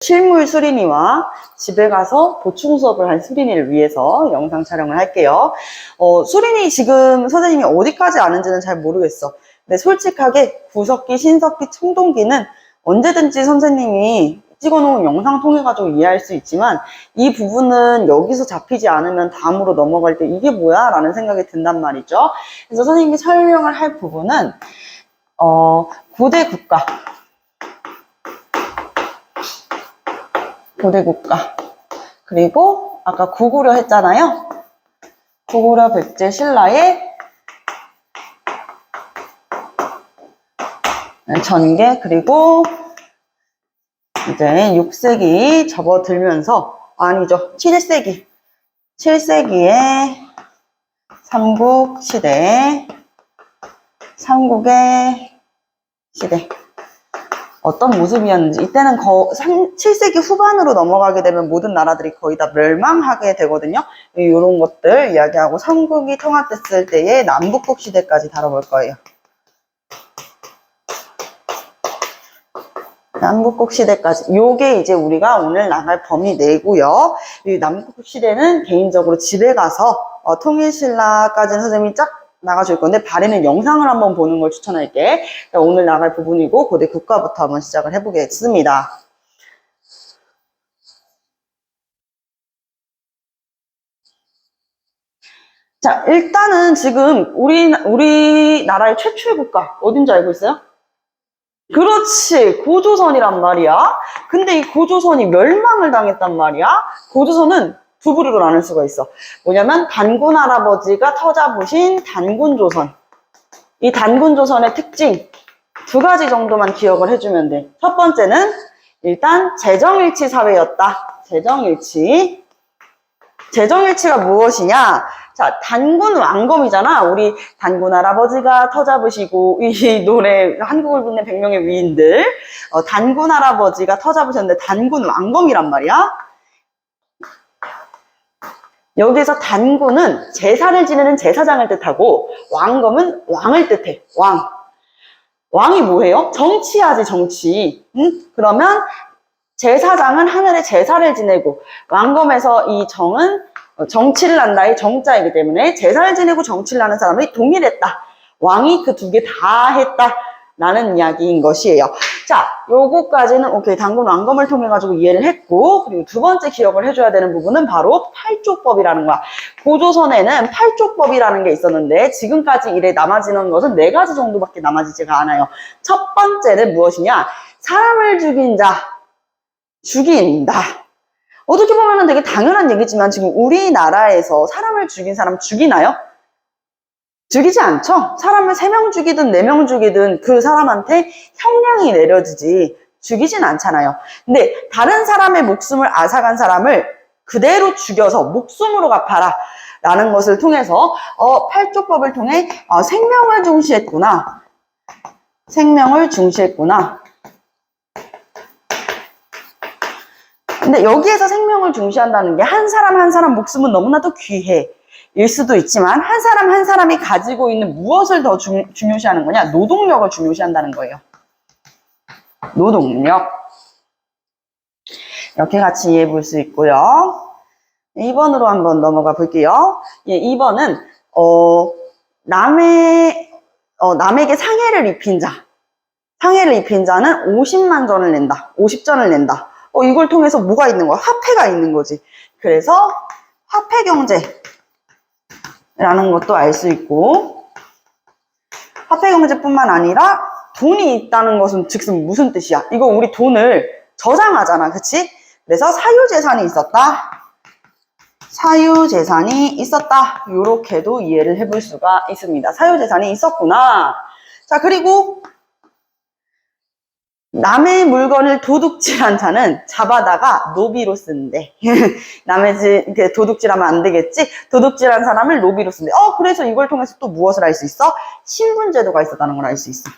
실물 수린이와 집에 가서 보충 수업을 한 수린이를 위해서 영상 촬영을 할게요. 수린이 지금 선생님이 어디까지 아는지는 잘 모르겠어. 근데 솔직하게 구석기, 신석기, 청동기는 언제든지 선생님이 찍어놓은 영상 통해 가지고 이해할 수 있지만 이 부분은 여기서 잡히지 않으면 다음으로 넘어갈 때 이게 뭐야? 라는 생각이 든단 말이죠. 그래서 선생님이 설명을 할 부분은 고대 국가 그리고 아까 구구려 했잖아요. 구구려 백제 신라의 전개, 그리고 이제 6세기 접어들면서, 아니죠, 7세기의 삼국시대, 삼국의 시대. 어떤 모습이었는지, 이때는 7세기 후반으로 넘어가게 되면 모든 나라들이 거의 다 멸망하게 되거든요. 이런 것들 이야기하고 삼국이 통합됐을 때의 남북국 시대까지 다뤄볼 거예요. 남북국 시대까지. 요게 이제 우리가 오늘 나갈 범위 내고요. 이 남북국 시대는 개인적으로 집에 가서 통일신라까지는 선생님이 쫙 나가줄 건데 발에는 영상을 한번 보는 걸 추천할게. 오늘 나갈 부분이고 고대 국가부터 한번 시작을 해보겠습니다. 자, 일단은 지금 우리나라의 최초의 국가 어딘지 알고 있어요? 그렇지, 고조선이란 말이야. 근데 이 고조선이 멸망을 당했단 말이야. 고조선은 두 부류로 나눌 수가 있어. 뭐냐면 단군 할아버지가 터잡으신 단군조선. 이 단군조선의 특징 두 가지 정도만 기억을 해주면 돼. 첫 번째는 일단 재정일치 사회였다. 재정일치가 무엇이냐? 자, 단군 왕검이잖아. 우리 단군 할아버지가 터잡으시고, 이 노래, 한국을 빛낸 100명의 위인들. 단군 할아버지가 터잡으셨는데, 단군 왕검이란 말이야. 여기서 단군은 제사를 지내는 제사장을 뜻하고, 왕검은 왕을 뜻해. 왕이 뭐예요? 정치하지, 정치. 그러면 제사장은 하늘에 제사를 지내고, 왕검에서 이 정은 정치를 한다의 정자이기 때문에 제사를 지내고 정치를 하는 사람이 동일했다. 왕이 그 두 개 다 했다. 라는 이야기인 것이에요. 자, 요거까지는 오케이. 단군 왕검을 통해 가지고 이해를 했고, 그리고 두 번째 기억을 해줘야 되는 부분은 바로 팔족법이라는 거야. 고조선에는 팔족법이라는 게 있었는데 지금까지 이래 남아지는 것은 4가지 정도밖에 남아지지가 않아요. 첫 번째는 무엇이냐? 사람을 죽인 자, 죽인다. 어떻게 보면 되게 당연한 얘기지만 지금 우리나라에서 사람을 죽인 사람 죽이나요? 죽이지 않죠? 사람을 3명 죽이든 4명 죽이든 그 사람한테 형량이 내려지지 죽이진 않잖아요. 근데 다른 사람의 목숨을 앗아간 사람을 그대로 죽여서 목숨으로 갚아라 라는 것을 통해서 팔족법을 통해 생명을 중시했구나. 근데 여기에서 생명을 중시한다는 게 한 사람 한 사람 목숨은 너무나도 귀해 일 수도 있지만 한 사람 한 사람이 가지고 있는 무엇을 더 중요시하는 거냐? 노동력을 중요시한다는 거예요. 노동력. 이렇게 같이 이해해 볼 수 있고요. 2번으로 한번 넘어가 볼게요. 2번은 남에게 상해를 입힌 자는 50만 전을 낸다. 50전을 낸다. 이걸 통해서 뭐가 있는 거야? 화폐가 있는 거지. 그래서 화폐 경제라는 것도 알 수 있고, 화폐 경제뿐만 아니라 돈이 있다는 것은 즉슨 무슨 뜻이야? 이거 우리 돈을 저장하잖아, 그치? 그래서 사유재산이 있었다. 이렇게도 이해를 해볼 수가 있습니다. 사유재산이 있었구나. 자, 그리고 남의 물건을 도둑질한 자는 잡아다가 노비로 쓴대. 남의 집 도둑질하면 안 되겠지? 도둑질한 사람을 노비로 쓴대. 그래서 이걸 통해서 또 무엇을 알 수 있어? 신분제도가 있었다는 걸 알 수 있어.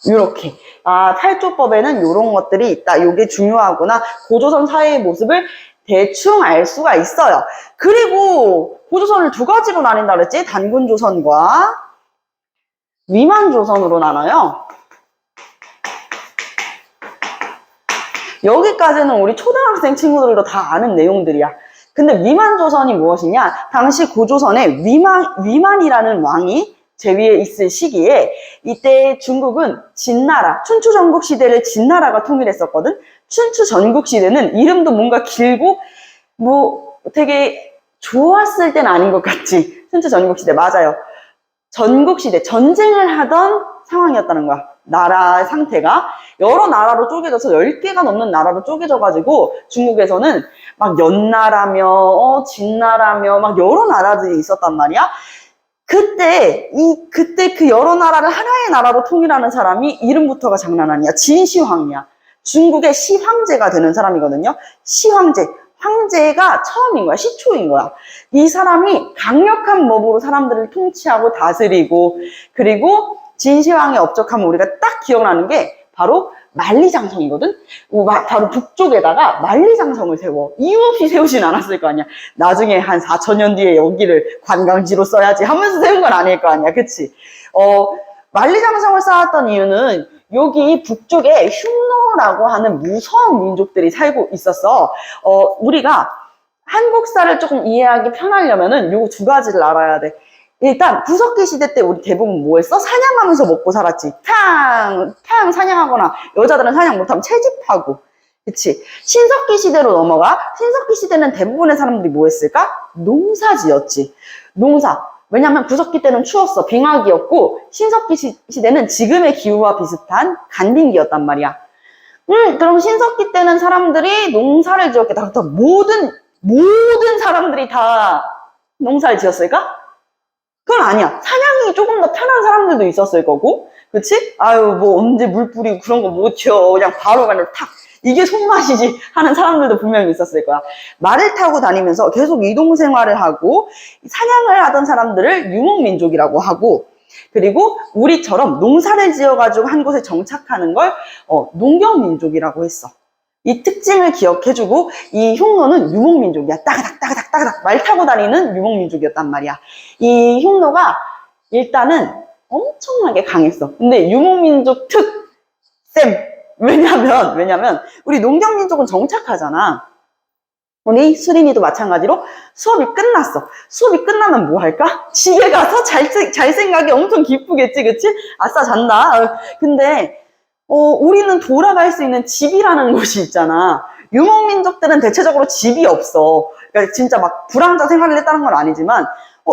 이렇게. 탈조법에는 이런 것들이 있다. 이게 중요하구나. 고조선 사회의 모습을 대충 알 수가 있어요. 그리고 고조선을 두 가지로 나뉜다 그랬지? 단군조선과 위만조선으로 나눠요. 여기까지는 우리 초등학생 친구들도 다 아는 내용들이야. 근데 위만조선이 무엇이냐? 당시 고조선에 위만이라는 왕이 제위에 있을 시기에 이때 중국은 진나라, 춘추전국시대를 진나라가 통일했었거든? 춘추전국시대는 이름도 뭔가 길고 뭐 되게 좋았을 때는 아닌 것 같지? 춘추전국시대 맞아요. 전국시대, 전쟁을 하던 상황이었다는 거야. 나라 상태가 여러 나라로 쪼개져서 10개가 넘는 나라로 쪼개져가지고 중국에서는 막 연나라며 진나라며 막 여러 나라들이 있었단 말이야. 그때 그 여러 나라를 하나의 나라로 통일하는 사람이 이름부터가 장난 아니야. 진시황이야. 중국의 시황제가 되는 사람이거든요. 시황제. 황제가 처음인 거야. 시초인 거야. 이 사람이 강력한 법으로 사람들을 통치하고 다스리고, 그리고 진시황에 업적하면 우리가 딱 기억나는 게 바로 만리장성이거든? 바로 북쪽에다가 만리장성을 세워. 이유 없이 세우진 않았을 거 아니야. 나중에 한 4,000년 뒤에 여기를 관광지로 써야지 하면서 세운 건 아닐 거 아니야. 그치? 만리장성을 쌓았던 이유는 여기 북쪽에 흉노라고 하는 무서운 민족들이 살고 있었어. 우리가 한국사를 조금 이해하기 편하려면은 요 두 가지를 알아야 돼. 일단 구석기 시대 때 우리 대부분 뭐 했어? 사냥하면서 먹고 살았지. 탕 사냥하거나 여자들은 사냥 못하면 채집하고. 그치? 신석기 시대로 넘어가. 신석기 시대는 대부분의 사람들이 뭐 했을까? 농사 지었지. 농사. 왜냐면 구석기 때는 추웠어. 빙하기였고, 신석기 시대는 지금의 기후와 비슷한 간빙기였단 말이야. 그럼 신석기 때는 사람들이 농사를 지었겠다. 그렇다면 모든 사람들이 다 농사를 지었을까? 그건 아니야. 사냥이 조금 더 편한 사람들도 있었을 거고, 그치? 아유, 뭐 언제 물 뿌리고 그런 거 못 쳐. 그냥 바로 그냥 탁. 이게 손맛이지 하는 사람들도 분명히 있었을 거야. 말을 타고 다니면서 계속 이동 생활을 하고 사냥을 하던 사람들을 유목민족이라고 하고, 그리고 우리처럼 농사를 지어가지고 한 곳에 정착하는 걸 농경민족이라고 했어. 이 특징을 기억해주고, 이 흉노는 유목민족이야. 따그닥 말 타고 다니는 유목민족이었단 말이야. 이 흉노가 일단은 엄청나게 강했어. 근데 유목민족 왜냐면 우리 농경민족은 정착하잖아. 우리 수린이도 마찬가지로 수업이 끝났어. 수업이 끝나면 뭐 할까? 집에 가서 잘 생각이 엄청 기쁘겠지, 그치? 아싸, 잔다. 근데 우리는 돌아갈 수 있는 집이라는 곳이 있잖아. 유목민족들은 대체적으로 집이 없어. 그러니까 진짜 막 불황자 생활을 했다는 건 아니지만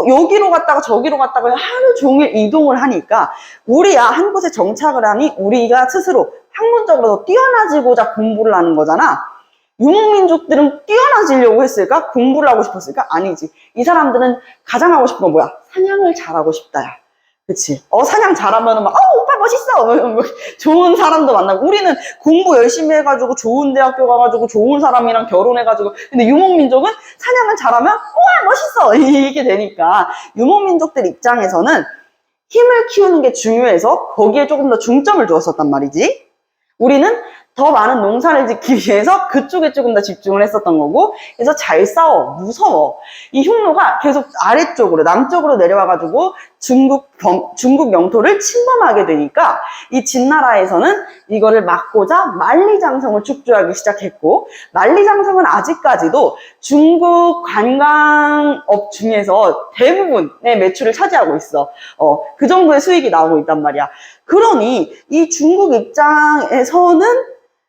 여기로 갔다가 저기로 갔다가 하루 종일 이동을 하니까 우리야 한 곳에 정착을 하니 우리가 스스로 학문적으로 더 뛰어나지고자 공부를 하는 거잖아. 유목민족들은 뛰어나지려고 했을까? 공부를 하고 싶었을까? 아니지. 이 사람들은 가장 하고 싶은 건 뭐야? 사냥을 잘하고 싶다야. 그치? 사냥 잘하면은 막, 오빠 멋있어! 좋은 사람도 만나고. 우리는 공부 열심히 해가지고 좋은 대학교 가가지고 좋은 사람이랑 결혼해가지고. 근데 유목민족은 사냥을 잘하면, 우와, 멋있어! 이게 되니까. 유목민족들 입장에서는 힘을 키우는 게 중요해서 거기에 조금 더 중점을 두었었단 말이지. 우리는 더 많은 농사를 짓기 위해서 그쪽에 조금 더 집중을 했었던 거고, 그래서 잘 싸워, 무서워. 이 흉노가 계속 아래쪽으로, 남쪽으로 내려와가지고 중국 영토를 침범하게 되니까 이 진나라에서는 이거를 막고자 만리장성을 축조하기 시작했고, 만리장성은 아직까지도 중국 관광업 중에서 대부분의 매출을 차지하고 있어. 그 정도의 수익이 나오고 있단 말이야. 그러니 이 중국 입장에서는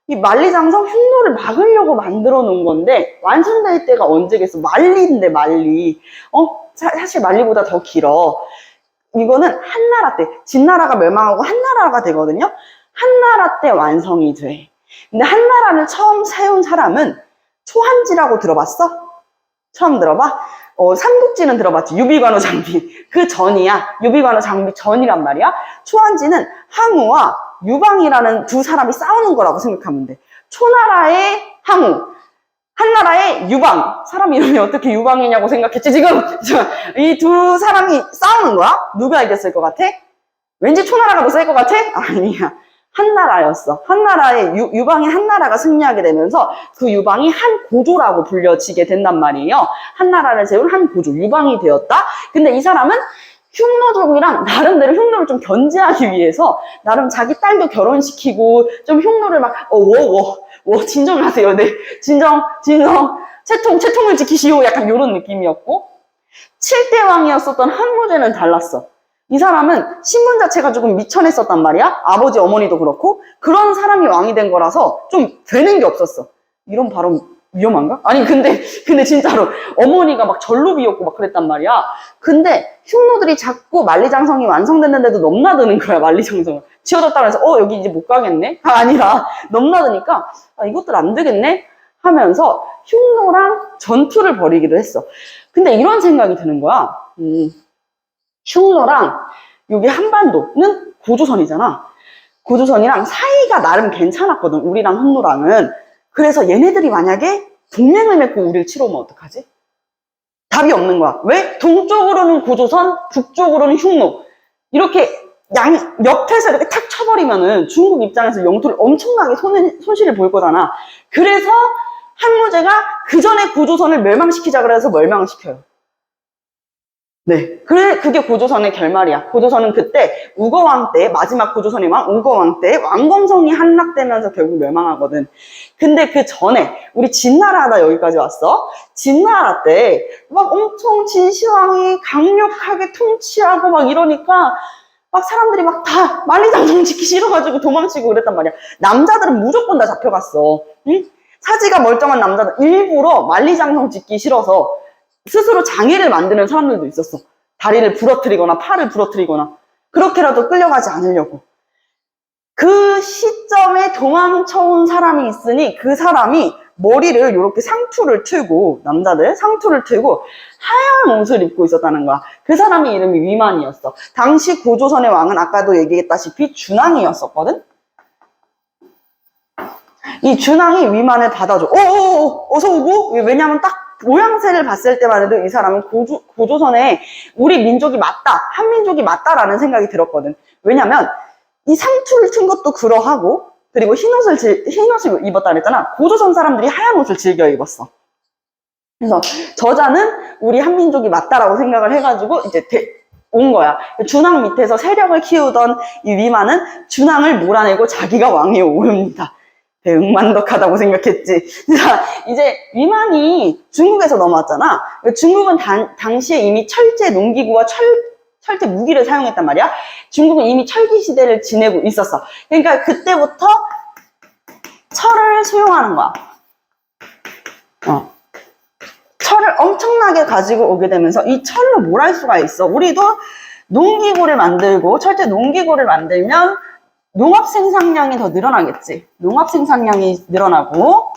이 만리장성 흉노를 막으려고 만들어 놓은 건데 완성될 때가 언제겠어? 만리인데 만리. 사실 만리보다 더 길어. 이거는 한나라 때, 진나라가 멸망하고 한나라가 되거든요. 한나라 때 완성이 돼. 근데 한나라를 처음 세운 사람은 초한지라고 들어봤어? 처음 들어봐? 삼국지는 들어봤지. 유비관우 장비. 그 전이야. 유비관우 장비 전이란 말이야. 초한지는 항우와 유방이라는 두 사람이 싸우는 거라고 생각하면 돼. 초나라의 항우, 한나라의 유방. 사람 이름이 어떻게 유방이냐고 생각했지, 지금? 이 두 사람이 싸우는 거야? 누가 이겼을 것 같아? 왠지 초나라가 더 셀 것 같아? 아니야. 한나라였어. 한나라의 유방의 한나라가 승리하게 되면서 그 유방이 한 고조라고 불려지게 된단 말이에요. 한나라를 세운 한 고조, 유방이 되었다. 근데 이 사람은 흉노족이랑 나름대로 흉노를 좀 견제하기 위해서 나름 자기 딸도 결혼시키고 좀 흉노를 막 진정하세요. 네. 진정. 채통을 지키시오. 약간 이런 느낌이었고. 7대 왕이었었던 한무제는 달랐어. 이 사람은 신분 자체가 조금 미천했었단 말이야. 아버지, 어머니도 그렇고. 그런 사람이 왕이 된 거라서 좀 되는 게 없었어. 이런 발언 위험한가? 아니, 근데 진짜로 어머니가 막 절로 비었고 막 그랬단 말이야. 근데 흉노들이 자꾸 만리장성이 완성됐는데도 넘나드는 거야, 만리장성을. 지어졌다고 해서, 여기 이제 못 가겠네? 아니라, 넘나드니까, 이것들 안 되겠네? 하면서 흉노랑 전투를 벌이기도 했어. 근데 이런 생각이 드는 거야. 흉노랑 여기 한반도는 고조선이잖아. 고조선이랑 사이가 나름 괜찮았거든, 우리랑 흉노랑은. 그래서 얘네들이 만약에 동맹을 맺고 우리를 치러오면 어떡하지? 답이 없는 거야. 왜? 동쪽으로는 고조선, 북쪽으로는 흉노. 이렇게 옆에서 이렇게 탁 쳐버리면은 중국 입장에서 영토를 엄청나게 손실을 볼 거잖아. 그래서 한무제가 그 전에 고조선을 멸망시키자 그래서 멸망을 시켜요. 네. 그게 고조선의 결말이야. 고조선은 그때 우거왕 때, 마지막 고조선의 왕 우거왕 때 왕검성이 함락되면서 결국 멸망하거든. 근데 그 전에 우리 진나라 하다 여기까지 왔어. 진나라 때 막 엄청 진시황이 강력하게 통치하고 막 이러니까 막 사람들이 막 다 만리장성 지키기 싫어가지고 도망치고 그랬단 말이야. 남자들은 무조건 다 잡혀갔어. 응? 사지가 멀쩡한 남자들 일부러 만리장성 짓기 싫어서 스스로 장애를 만드는 사람들도 있었어. 다리를 부러뜨리거나 팔을 부러뜨리거나 그렇게라도 끌려가지 않으려고. 그 시점에 도망쳐온 사람이 있으니 그 사람이 머리를 이렇게 상투를 틀고, 남자들 상투를 틀고 하얀 옷을 입고 있었다는 거야. 그 사람의 이름이 위만이었어. 당시 고조선의 왕은 아까도 얘기했다시피 준왕이었었거든. 이 준왕이 위만을 받아줘. 어서 오고. 왜냐면 딱 모양새를 봤을 때만 해도 이 사람은 고조선에 우리 민족이 맞다, 한민족이 맞다라는 생각이 들었거든. 왜냐면 이 상투를 튼 것도 그러하고, 그리고 흰 옷을 입었다 그랬잖아. 고조선 사람들이 하얀 옷을 즐겨 입었어. 그래서 저자는 우리 한민족이 맞다라고 생각을 해가지고 이제 온 거야. 준왕 밑에서 세력을 키우던 이 위만은 준왕을 몰아내고 자기가 왕위에 오릅니다. 대응만덕하다고 생각했지. 자, 이제 위만이 중국에서 넘어왔잖아. 중국은 당시에 이미 철제 농기구와 철제 무기를 사용했단 말이야. 중국은 이미 철기 시대를 지내고 있었어. 그러니까 그때부터 철을 수용하는 거야. 철을 엄청나게 가지고 오게 되면서 이 철로 뭘 할 수가 있어. 우리도 농기구를 만들고 철제 농기구를 만들면 농업 생산량이 더 늘어나겠지. 농업 생산량이 늘어나고,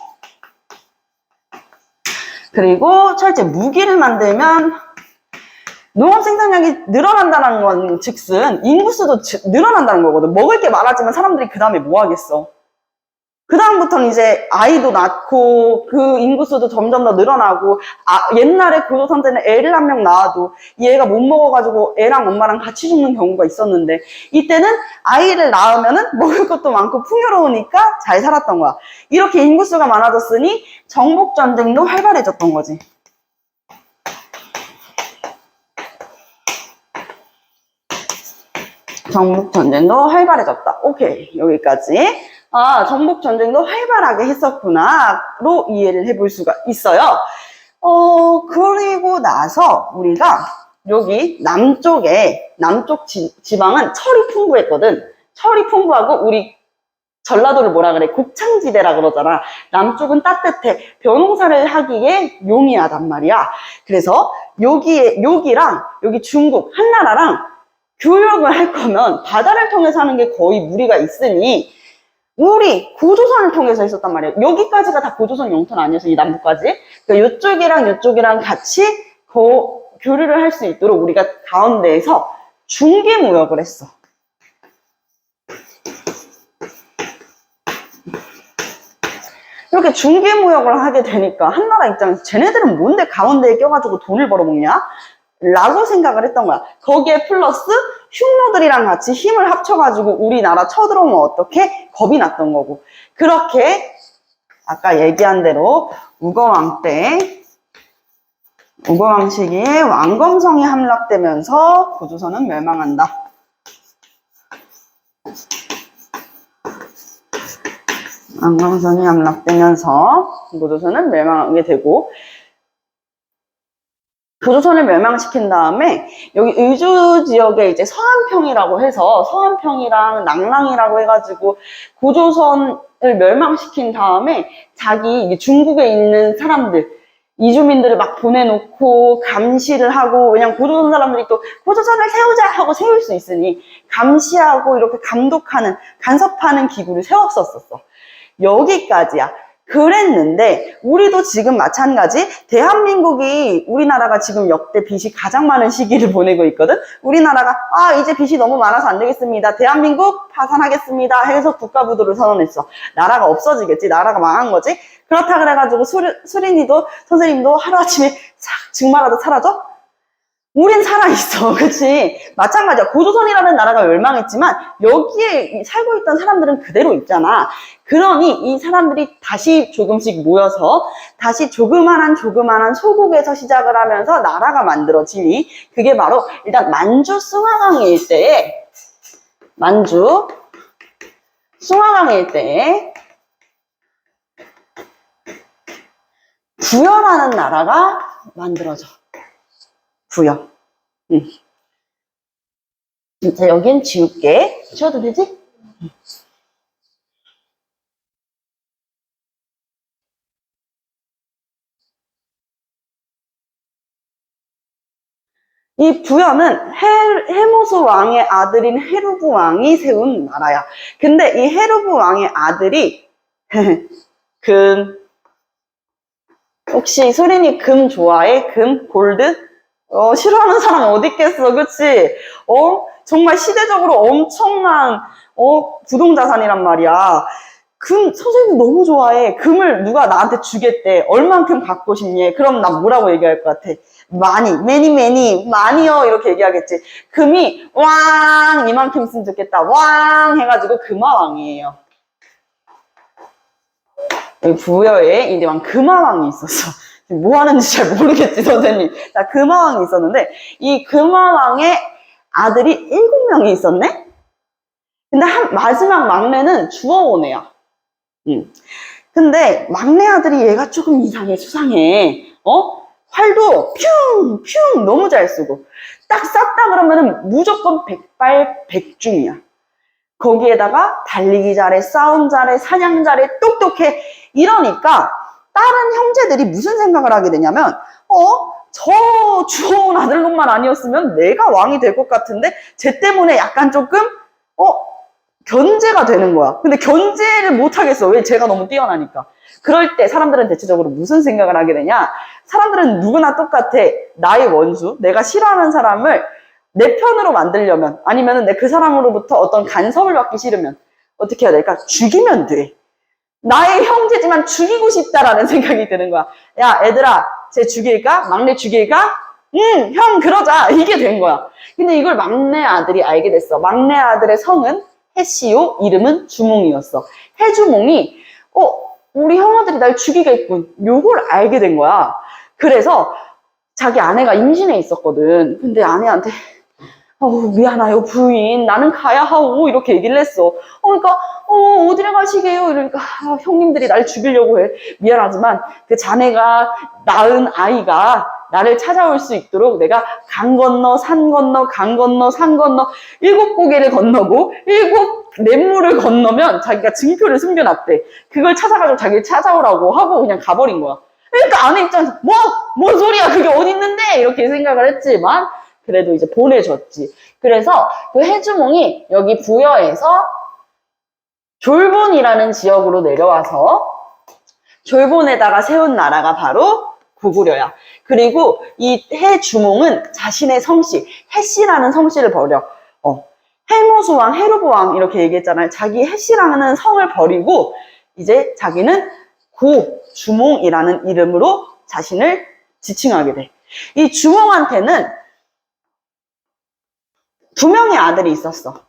그리고 철제 무기를 만들면 농업 생산량이 늘어난다는 건 즉슨 인구수도 늘어난다는 거거든. 먹을 게 많아지면 사람들이 그 다음에 뭐 하겠어. 그 다음부터는 이제 아이도 낳고 그 인구수도 점점 더 늘어나고, 옛날에 고조선 때는 애를 한 명 낳아도 얘가 못 먹어가지고 애랑 엄마랑 같이 죽는 경우가 있었는데, 이때는 아이를 낳으면은 먹을 것도 많고 풍요로우니까 잘 살았던 거야. 이렇게 인구수가 많아졌으니 정복전쟁도 활발해졌던 거지. 정복전쟁도 활발해졌다. 오케이, 여기까지. 정복전쟁도 활발하게 했었구나로 이해를 해볼 수가 있어요. 그리고 나서 우리가 여기 남쪽 지방은 철이 풍부했거든. 철이 풍부하고 우리 전라도를 뭐라 그래? 곡창지대라 그러잖아. 남쪽은 따뜻해. 벼농사를 하기에 용이하단 말이야. 그래서 여기랑 여기 중국, 한나라랑 교역을 할 거면 바다를 통해서 하는 게 거의 무리가 있으니 우리 고조선을 통해서 했었단 말이에요. 여기까지가 다 고조선 영토는 아니어서 이 남부까지. 그러니까 이쪽이랑 같이 교류를 할 수 있도록 우리가 가운데에서 중개무역을 했어. 이렇게 중개무역을 하게 되니까 한나라 입장에서 쟤네들은 뭔데 가운데에 껴가지고 돈을 벌어먹냐? 라고 생각을 했던 거야. 거기에 플러스 흉노들이랑 같이 힘을 합쳐가지고 우리나라 쳐들어오면 어떻게? 겁이 났던 거고. 그렇게 아까 얘기한 대로 우거왕 시기에 왕검성이 함락되면서 고조선은 멸망한다. 안강선이 함락되면서 고조선은 멸망하게 되고, 고조선을 멸망시킨 다음에 여기 의주 지역에 이제 서안평이라고 해서 서안평이랑 낭랑이라고 해가지고 고조선을 멸망시킨 다음에 자기 중국에 있는 사람들, 이주민들을 막 보내놓고 감시를 하고, 왜냐면 고조선 사람들이 또 고조선을 세우자 하고 세울 수 있으니 감시하고 이렇게 감독하는, 간섭하는 기구를 세웠었어. 여기까지야. 그랬는데 우리도 지금 마찬가지, 대한민국이, 우리나라가 지금 역대 빚이 가장 많은 시기를 보내고 있거든. 우리나라가 이제 빚이 너무 많아서 안 되겠습니다, 대한민국 파산하겠습니다 해서 국가부도를 선언했어. 나라가 없어지겠지, 나라가 망한 거지. 그렇다 그래가지고 수린이도 선생님도 하루아침에 싹 증말하듯 사라져? 우린 살아있어. 그치? 마찬가지야. 고조선이라는 나라가 멸망했지만 여기에 살고 있던 사람들은 그대로 있잖아. 그러니 이 사람들이 다시 조금씩 모여서 다시 조그만한 소국에서 시작을 하면서 나라가 만들어지니, 그게 바로 일단 만주 숭화강 일대에, 만주 숭화강 일대에 부여라는 나라가 만들어져. 부여. 자, 여긴 지울게. 지워도 되지? 이 부여는 해모수 왕의 아들인 헤루부 왕이 세운 나라야. 근데 이 헤루부 왕의 아들이 혹시 수린이 금 좋아해? 금? 골드? 싫어하는 사람 어디 있겠어, 그치? 정말 시대적으로 엄청난 부동자산이란 말이야. 금 선생님 너무 좋아해. 금을 누가 나한테 주겠대. 얼만큼 갖고 싶니? 그럼 나 뭐라고 얘기할 것 같아? 많이요, 이렇게 얘기하겠지. 금이 왕 이만큼 있으면 좋겠다, 왕 해가지고 금화왕이에요. 여기 부여에 이제 금화왕이 있었어. 뭐 하는지 잘 모르겠지, 선생님. 자, 금화왕이 있었는데 이 금화왕의 아들이 7명이 있었네? 근데 마지막 막내는 주워온 애야. 근데 막내 아들이 얘가 조금 이상해, 수상해. 활도 퓨 너무 잘 쓰고, 딱 쐈다 그러면은 무조건 백발백중이야. 거기에다가 달리기 잘해, 싸움 잘해, 사냥 잘해, 똑똑해. 이러니까 다른 형제들이 무슨 생각을 하게 되냐면, 저 주워온 아들놈만 아니었으면 내가 왕이 될 것 같은데 쟤 때문에 약간 조금 견제가 되는 거야. 근데 견제를 못 하겠어. 왜? 쟤가 너무 뛰어나니까. 그럴 때 사람들은 대체적으로 무슨 생각을 하게 되냐? 사람들은 누구나 똑같아. 나의 원수, 내가 싫어하는 사람을 내 편으로 만들려면, 아니면 내 그 사람으로부터 어떤 간섭을 받기 싫으면 어떻게 해야 될까? 죽이면 돼. 나의 형제지만 죽이고 싶다라는 생각이 드는 거야. 야, 얘들아, 쟤 죽일까? 막내 죽일까? 형, 그러자. 이게 된 거야. 근데 이걸 막내 아들이 알게 됐어. 막내 아들의 성은 해시요, 이름은 주몽이었어. 해주몽이 우리 형아들이 날 죽이겠군, 요걸 알게 된 거야. 그래서 자기 아내가 임신해 있었거든. 근데 아내한테 미안해요 부인, 나는 가야 하오, 이렇게 얘기를 했어. 그러니까 어디를 가시게요? 이러니까 형님들이 날 죽이려고 해. 미안하지만 그 자네가 낳은 아이가 나를 찾아올 수 있도록 내가 강 건너 산 건너 강 건너 산 건너 7고개를 건너고 7냇물을 건너면 자기가 증표를 숨겨놨대. 그걸 찾아가지고 자기를 찾아오라고 하고 그냥 가버린 거야. 그러니까 아내 입장에서 뭔 소리야, 그게 어디 있는데, 이렇게 생각을 했지만 그래도 이제 보내줬지. 그래서 그 해주몽이 여기 부여에서 졸본이라는 지역으로 내려와서 졸본에다가 세운 나라가 바로 고구려야. 그리고 이 해주몽은 자신의 성씨, 해씨라는 성씨를 버려. 해모수왕, 해루부왕 이렇게 얘기했잖아요. 자기 해씨라는 성을 버리고 이제 자기는 고주몽이라는 이름으로 자신을 지칭하게 돼. 이 주몽한테는 2명의 아들이 있었어.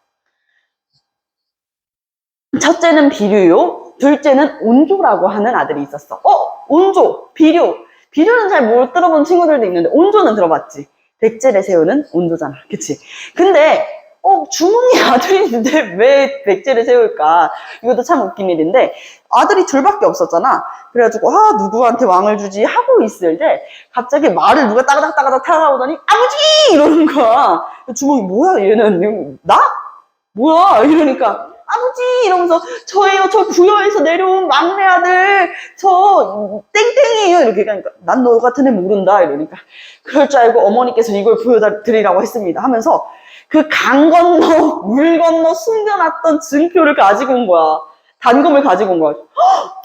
첫째는 비류요, 둘째는 온조라고 하는 아들이 있었어. 온조, 비류. 비류는 잘 못 들어본 친구들도 있는데 온조는 들어봤지. 백제를 세우는 온조잖아, 그치? 근데 주몽이 아들이 있는데 왜 백제를 세울까? 이것도 참 웃긴 일인데, 아들이 둘밖에 없었잖아. 그래가지고, 누구한테 왕을 주지? 하고 있을 때, 갑자기 말을 누가 따가닥따가닥 타가오더니, 아버지! 이러는 거야. 주몽이, 뭐야, 얘는? 나? 뭐야? 이러니까, 아버지! 이러면서, 저예요. 저 부여에서 내려온 막내 아들. 저, 땡땡이에요. 이렇게 하니까, 난 너 같은 애 모른다. 이러니까, 그럴 줄 알고 어머니께서 이걸 보여드리라고 했습니다. 하면서, 그 강 건너, 물 건너 숨겨놨던 증표를 가지고 온 거야. 단검을 가지고 온 거야. 헉!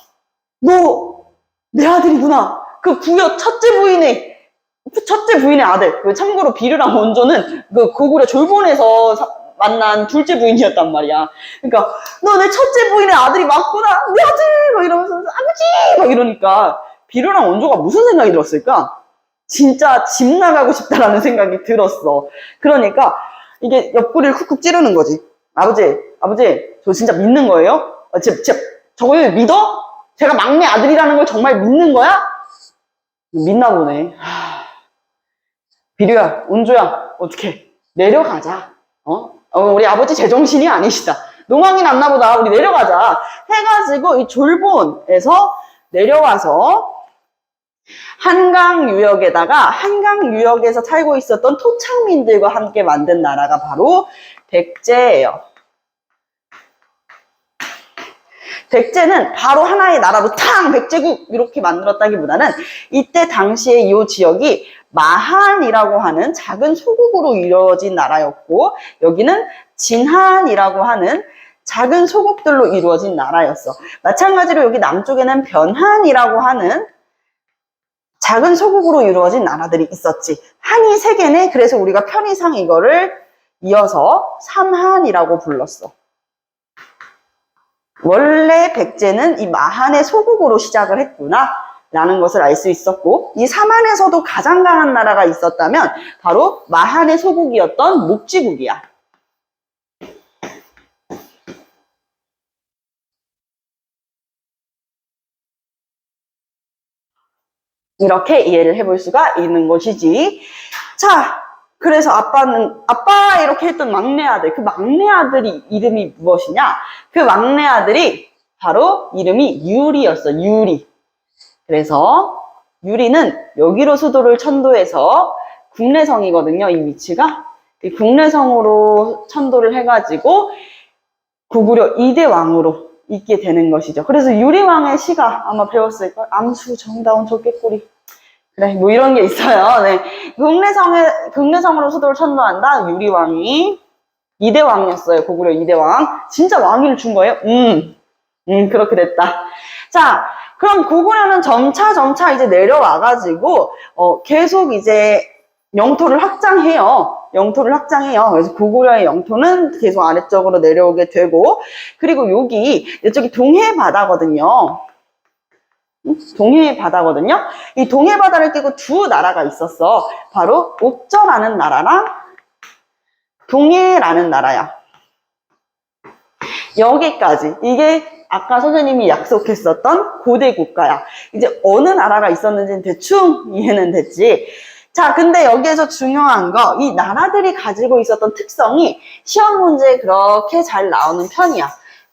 너, 내 아들이구나. 그 부여 첫째 부인의 아들. 참고로 비류랑 원조는 그 고구려 졸본에서 만난 둘째 부인이었단 말이야. 그러니까, 너 내 첫째 부인의 아들이 맞구나. 내 아들! 막 이러면서, 아버지! 막 이러니까, 비류랑 원조가 무슨 생각이 들었을까? 진짜 집 나가고 싶다라는 생각이 들었어. 그러니까, 이게 옆구리를 쿡쿡 찌르는 거지. 아버지, 저 진짜 믿는 거예요? 저걸 믿어? 제가 막내 아들이라는 걸 정말 믿는 거야? 믿나 보네. 비류야, 온조야, 어떡해. 내려가자. 우리 아버지 제정신이 아니시다. 농왕이 났나 보다. 우리 내려가자. 해가지고 이 졸본에서 내려와서 한강유역에다가 한강유역에서 살고 있었던 토착민들과 함께 만든 나라가 바로 백제예요. 백제는 바로 하나의 나라로 탕! 백제국! 이렇게 만들었다기보다는 이때 당시에 이 지역이 마한이라고 하는 작은 소국으로 이루어진 나라였고, 여기는 진한이라고 하는 작은 소국들로 이루어진 나라였어. 마찬가지로 여기 남쪽에는 변한이라고 하는 작은 소국으로 이루어진 나라들이 있었지. 한이 세 개네. 그래서 우리가 편의상 이거를 이어서 삼한이라고 불렀어. 원래 백제는 이 마한의 소국으로 시작을 했구나 라는 것을 알 수 있었고, 이 삼한에서도 가장 강한 나라가 있었다면 바로 마한의 소국이었던 목지국이야. 이렇게 이해를 해볼 수가 있는 것이지. 자, 그래서 아빠 이렇게 했던 막내 아들, 그 막내 아들이 이름이 무엇이냐? 그 막내 아들이 바로 이름이 유리였어, 유리. 그래서 유리는 여기로 수도를 천도해서 국내성이거든요, 이 위치가. 이 국내성으로 천도를 해가지고 고구려 2대 왕으로 있게 되는 것이죠. 그래서 유리왕의 시가 아마 배웠을걸? 암수 정다운 조개꼬리. 그래, 뭐 이런 게 있어요. 네. 국내성으로 수도를 천도한다. 유리왕이 2대 왕이었어요. 고구려 2대 왕. 진짜 왕위를 준 거예요? 그렇게 됐다. 자, 그럼 고구려는 점차 이제 내려와가지고, 계속 이제 영토를 확장해요. 그래서 고구려의 영토는 계속 아래쪽으로 내려오게 되고, 그리고 이쪽이 동해 바다거든요. 동해 바다거든요. 이 동해 바다를 끼고 두 나라가 있었어. 바로 옥저라는 나라랑 동해라는 나라야. 여기까지. 이게 아까 선생님이 약속했었던 고대 국가야. 이제 어느 나라가 있었는지는 대충 이해는 됐지. 자, 근데 여기에서 중요한 거, 이 나라들이 가지고 있었던 특성이 시험 문제에 그렇게 잘 나오는 편이야.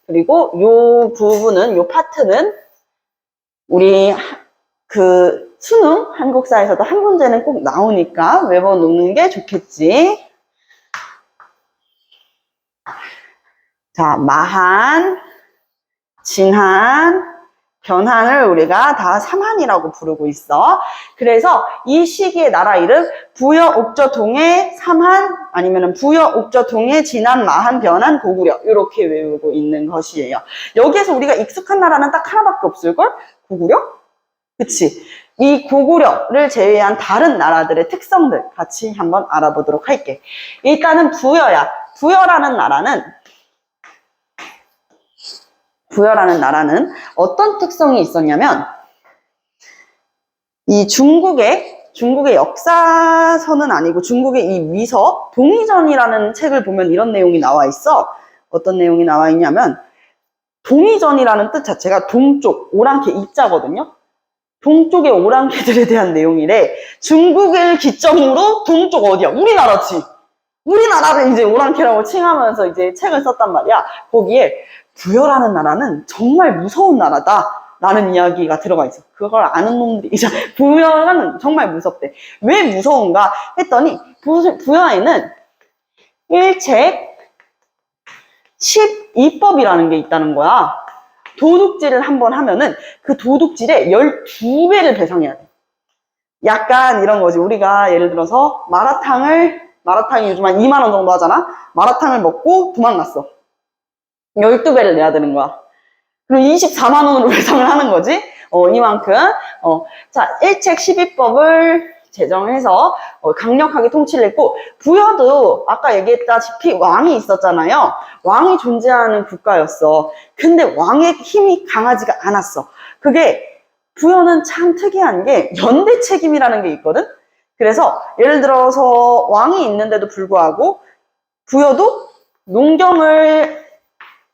그리고 요 부분은, 요 파트는 우리 그 수능 한국사에서도 한 문제는 꼭 나오니까 외워놓는 게 좋겠지. 자, 마한, 진한, 변한을 우리가 다 삼한이라고 부르고 있어. 그래서 이 시기의 나라 이름 부여, 옥저, 동해, 삼한, 아니면 부여, 옥저, 동해, 진한, 마한, 변한, 고구려 이렇게 외우고 있는 것이에요. 여기에서 우리가 익숙한 나라는 딱 하나밖에 없을걸? 고구려? 그치? 이 고구려를 제외한 다른 나라들의 특성들 같이 한번 알아보도록 할게. 일단은 부여야. 부여라는 나라는 어떤 특성이 있었냐면, 이 중국의 역사서는 아니고 중국의 이 위서, 동의전이라는 책을 보면 이런 내용이 나와 있어. 어떤 내용이 나와 있냐면, 동의전이라는 뜻 자체가 동쪽, 오랑캐 이자거든요. 동쪽의 오랑캐들에 대한 내용이래. 중국을 기점으로 동쪽 어디야? 우리나라지. 우리나라를 이제 오랑캐라고 칭하면서 이제 책을 썼단 말이야. 거기에 부여라는 나라는 정말 무서운 나라다라는 이야기가 들어가 있어. 그걸 아는 놈들이 이제 부여는 정말 무섭대. 왜 무서운가 했더니 부여에는 일책 12법이라는 게 있다는 거야. 도둑질을 한번 하면은 그 도둑질의 12배를 배상해야 돼. 약간 이런 거지. 우리가 예를 들어서 마라탕이 요즘 한 2만 원 정도 하잖아? 마라탕을 먹고 도망갔어. 12배를 내야 되는 거야. 그럼 24만 원으로 배상을 하는 거지? 이만큼. 자, 일책 12법을 제정해서 강력하게 통치를 했고, 부여도 아까 얘기했다시피 왕이 있었잖아요. 왕이 존재하는 국가였어. 근데 왕의 힘이 강하지가 않았어. 그게 부여는 참 특이한 게 연대 책임이라는 게 있거든? 그래서 예를 들어서 왕이 있는데도 불구하고 부여도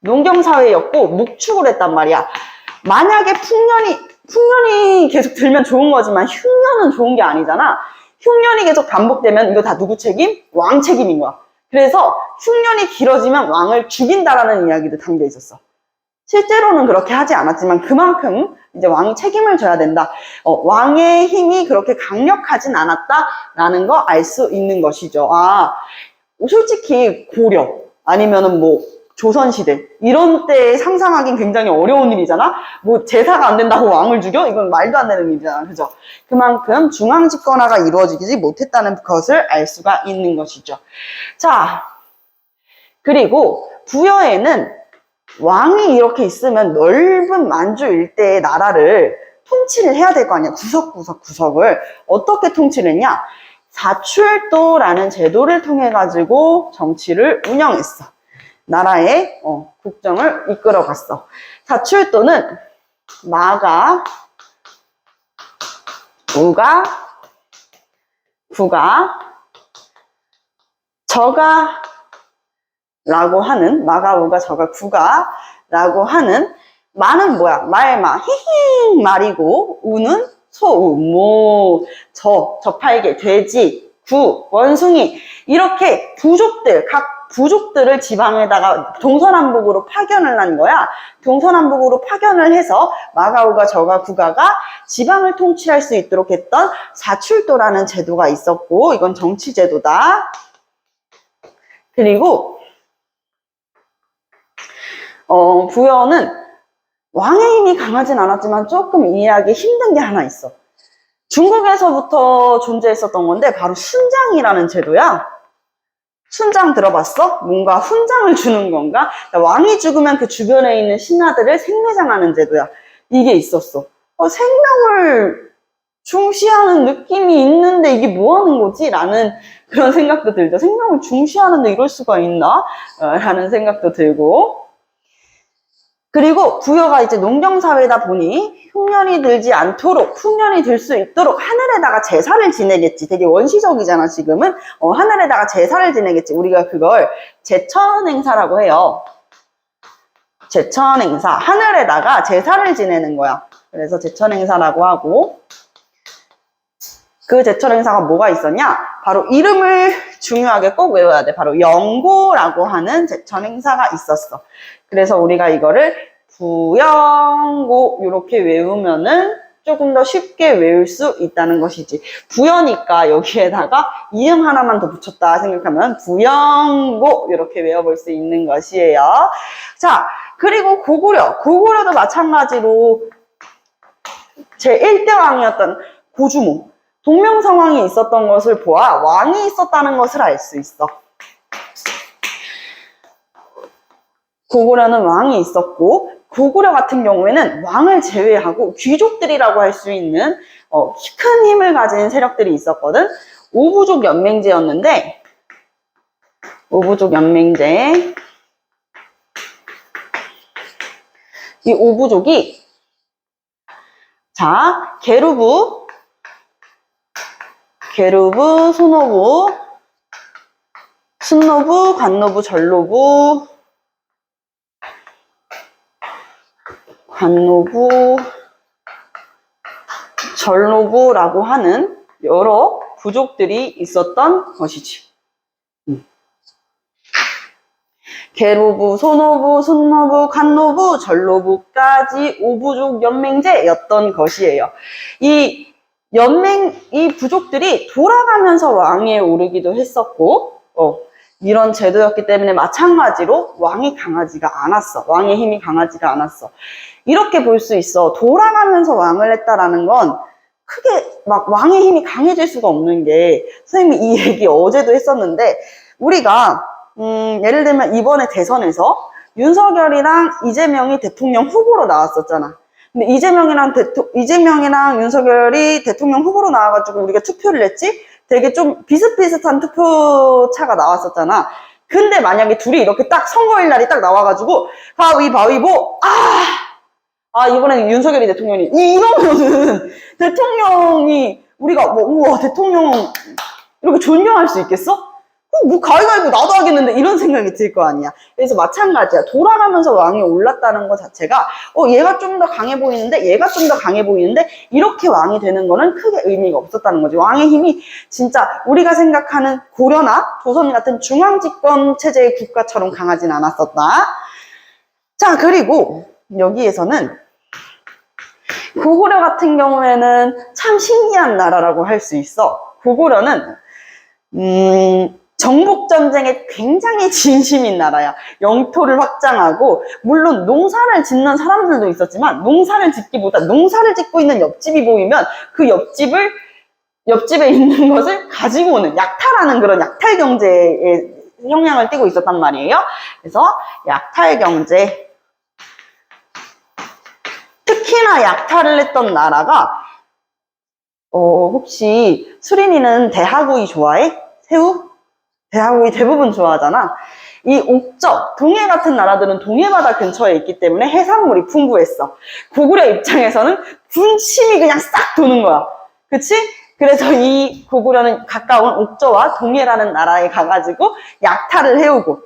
농경사회였고 목축을 했단 말이야. 만약에 풍년이 계속 들면 좋은 거지만 흉년은 좋은 게 아니잖아. 흉년이 계속 반복되면 이거 다 누구 책임? 왕 책임인 거야. 그래서 흉년이 길어지면 왕을 죽인다라는 이야기도 담겨 있었어. 실제로는 그렇게 하지 않았지만 그만큼 이제 왕이 책임을 져야 된다. 왕의 힘이 그렇게 강력하진 않았다라는 거 알 수 있는 것이죠. 솔직히 고려 아니면은 뭐 조선시대 이런 때 상상하긴 굉장히 어려운 일이잖아. 뭐 제사가 안 된다고 왕을 죽여? 이건 말도 안 되는 일이잖아. 그죠? 그만큼 중앙 집권화가 이루어지지 못했다는 것을 알 수가 있는 것이죠. 자, 그리고 부여에는 왕이 이렇게 있으면 넓은 만주 일대의 나라를 통치를 해야 될 거 아니야. 구석을. 어떻게 통치를 했냐? 사출도라는 제도를 통해 가지고 정치를 운영했어. 나라의 국정을 이끌어갔어. 사출도는 마가, 우가, 구가, 저가 라고 하는 마가, 우가, 저가, 구가 라고 하는 마는 뭐야? 말마, 히힝 말이고 우는 소, 모, 저팔계, 돼지, 구, 원숭이 이렇게 각 부족들을 지방에다가 동서남북으로 파견을 한 거야. 동서남북으로 파견을 해서 마가, 우가, 저가, 구가가 지방을 통치할 수 있도록 했던 사출도라는 제도가 있었고 이건 정치제도다. 그리고 부여는 왕의 힘이 강하진 않았지만 조금 이해하기 힘든 게 하나 있어. 중국에서부터 존재했었던 건데 바로 순장이라는 제도야. 순장 들어봤어? 뭔가 훈장을 주는 건가? 왕이 죽으면 그 주변에 있는 신하들을 생매장하는 제도야. 이게 있었어. 생명을 중시하는 느낌이 있는데 이게 뭐 하는 거지? 라는 그런 생각도 들죠. 생명을 중시하는데 이럴 수가 있나? 라는 생각도 들고. 그리고 부여가 이제 농경사회다 보니 흉년이 들 수 있도록 하늘에다가 제사를 지내겠지. 되게 원시적이잖아, 지금은. 하늘에다가 제사를 지내겠지. 우리가 그걸 제천행사라고 해요. 제천행사. 하늘에다가 제사를 지내는 거야. 그래서 제천행사라고 하고. 그 제천행사가 뭐가 있었냐? 바로 이름을 중요하게 꼭 외워야 돼. 바로 영고라고 하는 제천행사가 있었어. 그래서 우리가 이거를 부영고 이렇게 외우면은 조금 더 쉽게 외울 수 있다는 것이지. 부여니까 여기에다가 이응 하나만 더 붙였다 생각하면 부영고 이렇게 외워볼 수 있는 것이에요. 자, 그리고 고구려도 마찬가지로 제1대 왕이었던 고주몽. 동명상황이 있었던 것을 보아 왕이 있었다는 것을 알 수 있어. 고구려는 왕이 있었고 고구려 같은 경우에는 왕을 제외하고 귀족들이라고 할 수 있는 큰 힘을 가진 세력들이 있었거든. 오부족 연맹제였는데 이 오부족이 자 게르부, 소노부, 순노부, 관노부, 전노부라고 하는 여러 부족들이 있었던 것이지. 계로부, 소노부, 순노부, 간노부, 전노부까지 오부족 연맹제였던 것이에요. 이 부족들이 돌아가면서 왕위에 오르기도 했었고, 이런 제도였기 때문에 마찬가지로 왕이 강하지가 않았어. 왕의 힘이 강하지가 않았어. 이렇게 볼 수 있어. 돌아가면서 왕을 했다라는 건 크게 막 왕의 힘이 강해질 수가 없는 게, 선생님이 이 얘기 어제도 했었는데, 우리가 예를 들면 이번에 대선에서 윤석열이랑 이재명이 대통령 후보로 나왔었잖아. 근데 이재명이랑 윤석열이 대통령 후보로 나와가지고 우리가 투표를 했지? 되게 좀 비슷비슷한 투표 차가 나왔었잖아. 근데 만약에 둘이 이렇게 딱 선거일 날이 딱 나와가지고 가위바위보, 이번에는 윤석열이 대통령이, 이러면은 대통령이 우리가 우와 대통령 이렇게 존경할 수 있겠어? 뭐 가위바위보 나도 하겠는데 이런 생각이 들 거 아니야. 그래서 마찬가지야. 돌아가면서 왕이 올랐다는 것 자체가 얘가 좀 더 강해 보이는데 얘가 좀 더 강해 보이는데 이렇게 왕이 되는 거는 크게 의미가 없었다는 거지. 왕의 힘이 진짜 우리가 생각하는 고려나 조선 같은 중앙집권 체제의 국가처럼 강하진 않았었다. 자, 그리고 여기에서는 고구려 같은 경우에는 참 신기한 나라라고 할 수 있어. 고구려는 정복전쟁에 굉장히 진심인 나라야. 영토를 확장하고, 물론 농사를 짓는 사람들도 있었지만, 농사를 짓고 있는 옆집이 보이면 그 옆집에 있는 것을 가지고 오는 약탈하는 그런 약탈 경제의 영향을 띠고 있었단 말이에요. 그래서 약탈 경제. 특히나 약탈을 했던 나라가, 혹시 수린이는 대하구이 좋아해? 새우? 대하구이 대부분 좋아하잖아. 이 옥저, 동해 같은 나라들은 동해바다 근처에 있기 때문에 해산물이 풍부했어. 고구려 입장에서는 군침이 그냥 싹 도는 거야. 그치? 그래서 이 고구려는 가까운 옥저와 동해라는 나라에 가가지고 약탈을 해오고,